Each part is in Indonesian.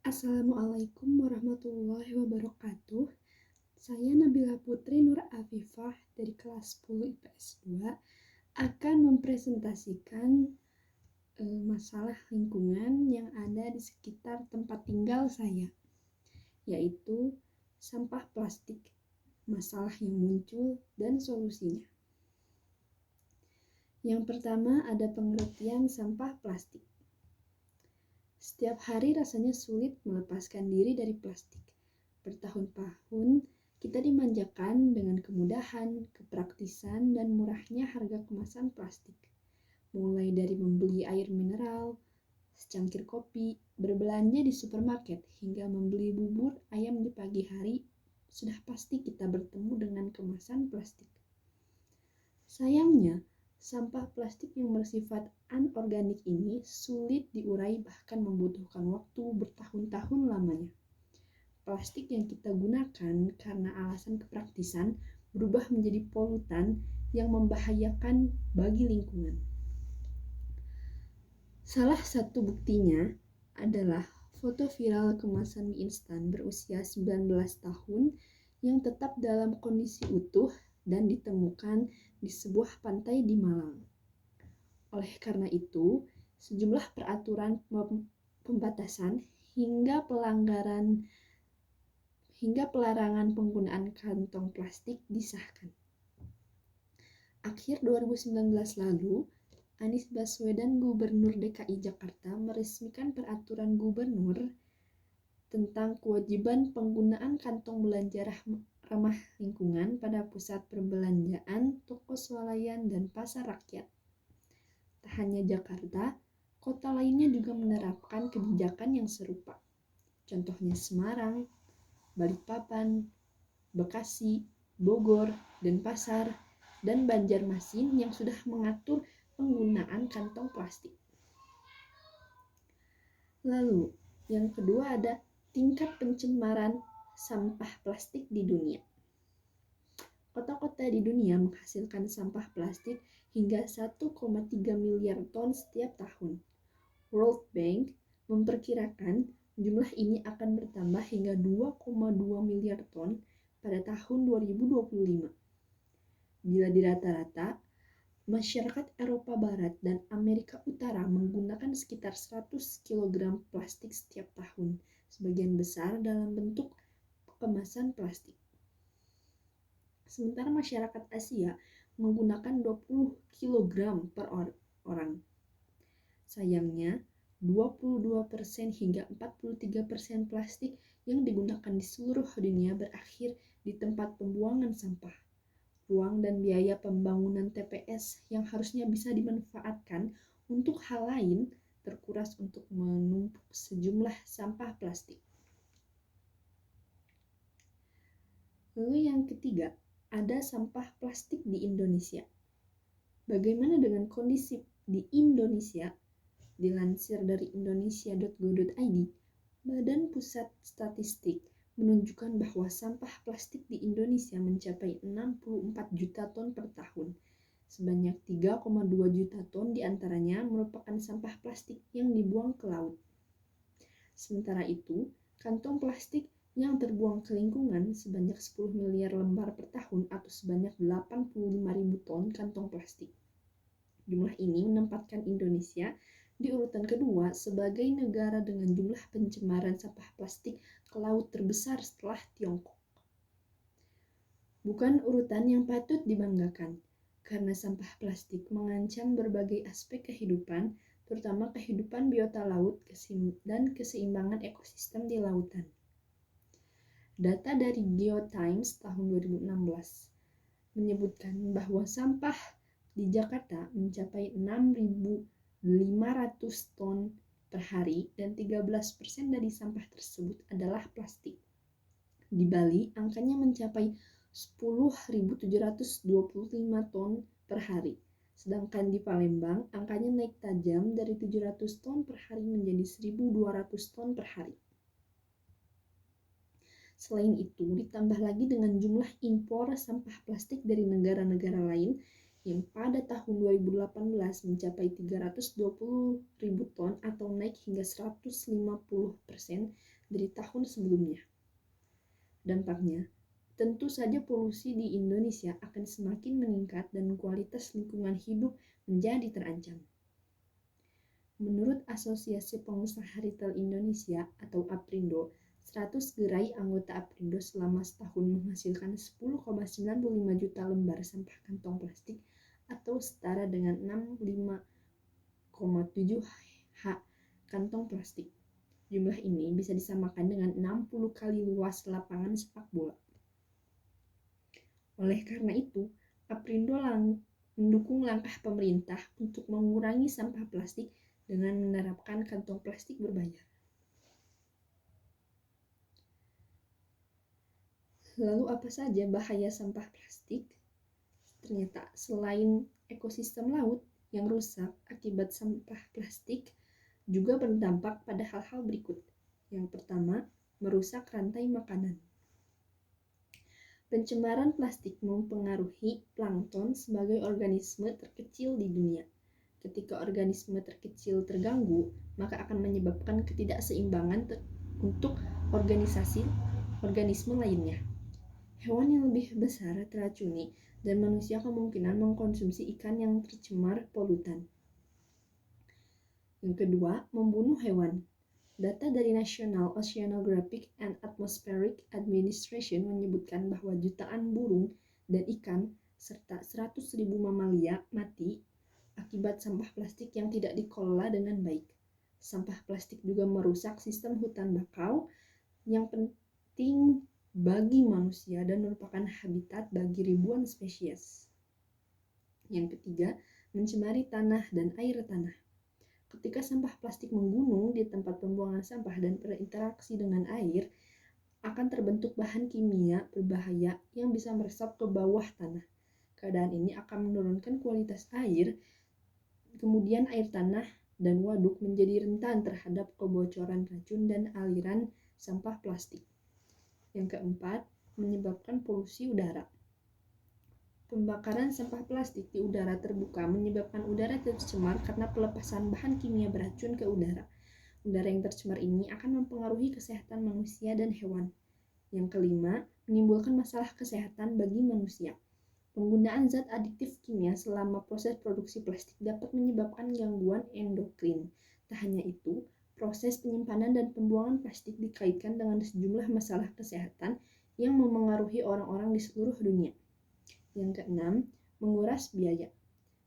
Assalamualaikum warahmatullahi wabarakatuh. Saya Nabila Putri Nur Afifah dari kelas 10 IPS 2 akan mempresentasikan masalah lingkungan yang ada di sekitar tempat tinggal saya, yaitu sampah plastik, masalah yang muncul dan solusinya. Yang pertama ada pengertian sampah plastik. Setiap hari rasanya sulit melepaskan diri dari plastik. Bertahun-tahun kita dimanjakan dengan kemudahan, kepraktisan, dan murahnya harga kemasan plastik. Mulai dari membeli air mineral, secangkir kopi, berbelanja di supermarket, hingga membeli bubur ayam di pagi hari, sudah pasti kita bertemu dengan kemasan plastik. Sayangnya, sampah plastik yang bersifat anorganik ini sulit diurai, bahkan membutuhkan waktu bertahun-tahun lamanya. Plastik yang kita gunakan karena alasan kepraktisan berubah menjadi polutan yang membahayakan bagi lingkungan. Salah satu buktinya adalah foto viral kemasan mie instan berusia 19 tahun yang tetap dalam kondisi utuh dan ditemukan di sebuah pantai di Malang. Oleh karena itu, sejumlah peraturan pembatasan hingga pelarangan penggunaan kantong plastik disahkan. Akhir 2019 lalu, Anies Baswedan, Gubernur DKI Jakarta, meresmikan peraturan gubernur tentang kewajiban penggunaan kantong belanja ramah lingkungan pada pusat perbelanjaan, toko swalayan, dan pasar rakyat. Tak hanya Jakarta, kota lainnya juga menerapkan kebijakan yang serupa. Contohnya Semarang, Balikpapan, Bekasi, Bogor, Denpasar, dan Banjarmasin yang sudah mengatur penggunaan kantong plastik. Lalu, yang kedua ada tingkat pencemaran sampah plastik di dunia. Kota-kota di dunia menghasilkan sampah plastik hingga 1,3 miliar ton setiap tahun. World Bank memperkirakan jumlah ini akan bertambah hingga 2,2 miliar ton pada tahun 2025. Bila dirata-rata, masyarakat Eropa Barat dan Amerika Utara menggunakan sekitar 100 kg plastik setiap tahun, sebagian besar dalam bentuk kemasan plastik. Sementara masyarakat Asia menggunakan 20 kg per orang. Sayangnya, 22% hingga 43% plastik yang digunakan di seluruh dunia berakhir di tempat pembuangan sampah. Ruang dan biaya pembangunan TPS yang harusnya bisa dimanfaatkan untuk hal lain terkuras untuk menumpuk sejumlah sampah plastik. Lalu yang ketiga, ada sampah plastik di Indonesia. Bagaimana dengan kondisi di Indonesia? Dilansir dari indonesia.go.id, Badan Pusat Statistik menunjukkan bahwa sampah plastik di Indonesia mencapai 64 juta ton per tahun. Sebanyak 3,2 juta ton diantaranya merupakan sampah plastik yang dibuang ke laut. Sementara itu, kantong plastik yang terbuang ke lingkungan sebanyak 10 miliar lembar per tahun atau sebanyak 85.000 ton kantong plastik. Jumlah ini menempatkan Indonesia di urutan kedua sebagai negara dengan jumlah pencemaran sampah plastik ke laut terbesar setelah Tiongkok. Bukan urutan yang patut dibanggakan, karena sampah plastik mengancam berbagai aspek kehidupan, terutama kehidupan biota laut dan keseimbangan ekosistem di lautan. Data dari Geotimes tahun 2016 menyebutkan bahwa sampah di Jakarta mencapai 6.500 ton per hari dan 13% dari sampah tersebut adalah plastik. Di Bali, angkanya mencapai 10.725 ton per hari. Sedangkan di Palembang, angkanya naik tajam dari 700 ton per hari menjadi 1.200 ton per hari. Selain itu, ditambah lagi dengan jumlah impor sampah plastik dari negara-negara lain yang pada tahun 2018 mencapai 320.000 ton atau naik hingga 150% dari tahun sebelumnya. Dampaknya, tentu saja polusi di Indonesia akan semakin meningkat dan kualitas lingkungan hidup menjadi terancam. Menurut Asosiasi Pengusaha Retail Indonesia atau APRindo, 100 gerai anggota APRindo selama setahun menghasilkan 10,95 juta lembar sampah kantong plastik atau setara dengan 65,7 H kantong plastik. Jumlah ini bisa disamakan dengan 60 kali luas lapangan sepak bola. Oleh karena itu, APRindo mendukung langkah pemerintah untuk mengurangi sampah plastik dengan menerapkan kantong plastik berbayar. Lalu apa saja bahaya sampah plastik? Ternyata selain ekosistem laut yang rusak akibat sampah plastik, juga berdampak pada hal-hal berikut. Yang pertama, merusak rantai makanan. Pencemaran plastik mempengaruhi plankton sebagai organisme terkecil di dunia. Ketika organisme terkecil terganggu, maka akan menyebabkan ketidakseimbangan untuk organisme lainnya. Hewan yang lebih besar teracuni dan manusia kemungkinan mengkonsumsi ikan yang tercemar polutan. Yang kedua, membunuh hewan. Data dari National Oceanographic and Atmospheric Administration menyebutkan bahwa jutaan burung dan ikan serta 100.000 mamalia mati akibat sampah plastik yang tidak dikelola dengan baik. Sampah plastik juga merusak sistem hutan bakau yang penting bagi manusia dan merupakan habitat bagi ribuan spesies. Yang ketiga, mencemari tanah dan air tanah. Ketika sampah plastik menggunung di tempat pembuangan sampah dan berinteraksi dengan air, akan terbentuk bahan kimia berbahaya yang bisa meresap ke bawah tanah. Keadaan ini akan menurunkan kualitas air, kemudian air tanah dan waduk menjadi rentan terhadap kebocoran racun dan aliran sampah plastik. Yang keempat, menyebabkan polusi udara. Pembakaran sampah plastik di udara terbuka menyebabkan udara tercemar karena pelepasan bahan kimia beracun ke udara. Udara yang tercemar ini akan mempengaruhi kesehatan manusia dan hewan. Yang kelima, menimbulkan masalah kesehatan bagi manusia. Penggunaan zat adiktif kimia selama proses produksi plastik dapat menyebabkan gangguan endokrin. Tak hanya itu, proses penyimpanan dan pembuangan plastik dikaitkan dengan sejumlah masalah kesehatan yang memengaruhi orang-orang di seluruh dunia. Yang keenam, menguras biaya.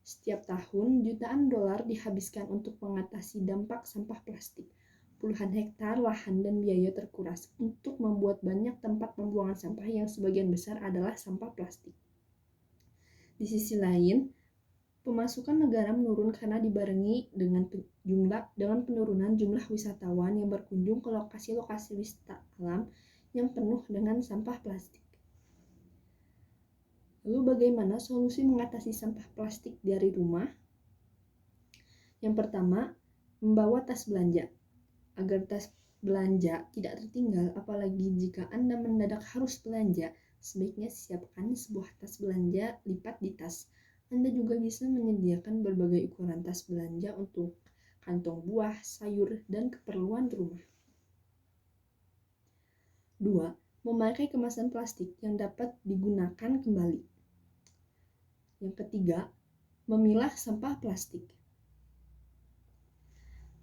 Setiap tahun, jutaan dolar dihabiskan untuk mengatasi dampak sampah plastik. Puluhan hektar lahan dan biaya terkuras untuk membuat banyak tempat pembuangan sampah yang sebagian besar adalah sampah plastik. Di sisi lain, pemasukan negara menurun karena dibarengi dengan penurunan jumlah wisatawan yang berkunjung ke lokasi-lokasi wisata alam yang penuh dengan sampah plastik. Lalu bagaimana solusi mengatasi sampah plastik dari rumah? Yang pertama, membawa tas belanja. Agar tas belanja tidak tertinggal, apalagi jika Anda mendadak harus belanja, sebaiknya siapkan sebuah tas belanja lipat di tas. Anda juga bisa menyediakan berbagai ukuran tas belanja untuk kantong buah, sayur, dan keperluan rumah. 2. Memakai kemasan plastik yang dapat digunakan kembali. Yang ketiga, memilah sampah plastik.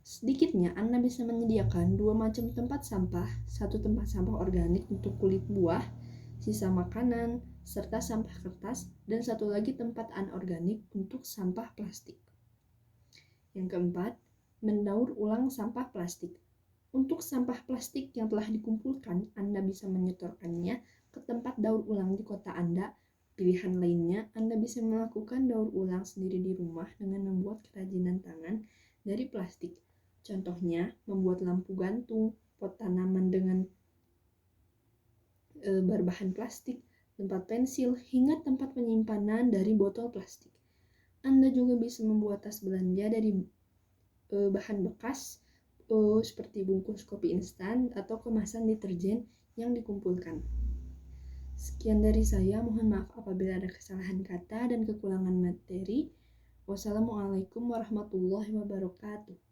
Sedikitnya Anda bisa menyediakan 2 macam tempat sampah, satu tempat sampah organik untuk kulit buah, sisa makanan, serta sampah kertas, dan satu lagi tempat anorganik untuk sampah plastik. Yang keempat, mendaur ulang sampah plastik. Untuk sampah plastik yang telah dikumpulkan, Anda bisa menyetorkannya ke tempat daur ulang di kota Anda. Pilihan lainnya, Anda bisa melakukan daur ulang sendiri di rumah dengan membuat kerajinan tangan dari plastik. Contohnya, membuat lampu gantung, pot tanaman dengan berbahan plastik, tempat pensil, hingga tempat penyimpanan dari botol plastik. Anda juga bisa membuat tas belanja dari bahan bekas seperti bungkus kopi instan atau kemasan deterjen yang dikumpulkan. Sekian dari saya, mohon maaf apabila ada kesalahan kata dan kekurangan materi. Wassalamualaikum warahmatullahi wabarakatuh.